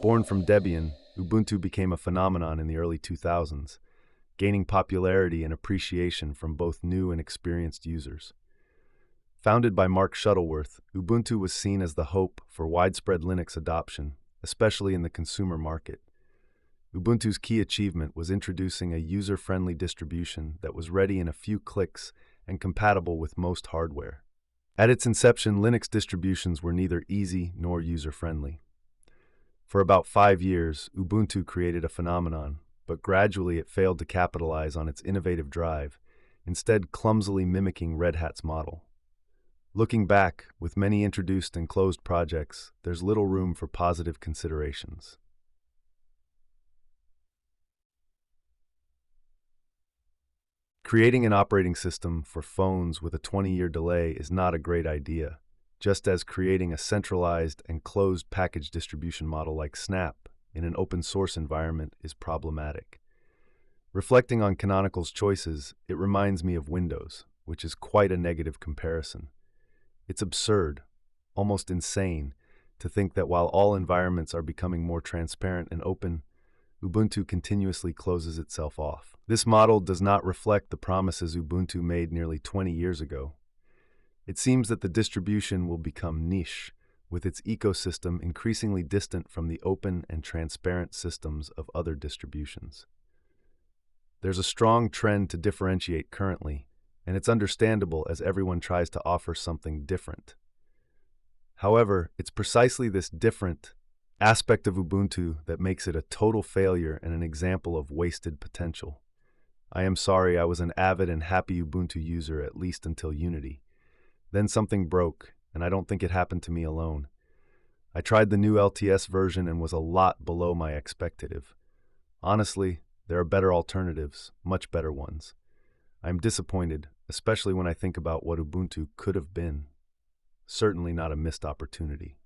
Born from Debian, Ubuntu became a phenomenon in the early 2000s, gaining popularity and appreciation from both new and experienced users. Founded by Mark Shuttleworth, Ubuntu was seen as the hope for widespread Linux adoption, especially in the consumer market. Ubuntu's key achievement was introducing a user-friendly distribution that was ready in a few clicks and compatible with most hardware. At its inception, Linux distributions were neither easy nor user-friendly. For about 5 years, Ubuntu created a phenomenon, but gradually it failed to capitalize on its innovative drive, instead clumsily mimicking Red Hat's model. Looking back, with many introduced and closed projects, there's little room for positive considerations. Creating an operating system for phones with a 20-year delay is not a great idea, just as creating a centralized and closed package distribution model like Snap in an open-source environment is problematic. Reflecting on Canonical's choices, it reminds me of Windows, which is quite a negative comparison. It's absurd, almost insane, to think that while all environments are becoming more transparent and open, Ubuntu continuously closes itself off. This model does not reflect the promises Ubuntu made nearly 20 years ago. It seems that the distribution will become niche, with its ecosystem increasingly distant from the open and transparent systems of other distributions. There's a strong trend to differentiate currently, and it's understandable as everyone tries to offer something different. However, it's precisely this different aspect of Ubuntu that makes it a total failure and an example of wasted potential. I am sorry, I was an avid and happy Ubuntu user at least until Unity. Then something broke, and I don't think it happened to me alone. I tried the new LTS version and was a lot below my expectative. Honestly, there are better alternatives, much better ones. I am disappointed, especially when I think about what Ubuntu could have been. Certainly not a missed opportunity.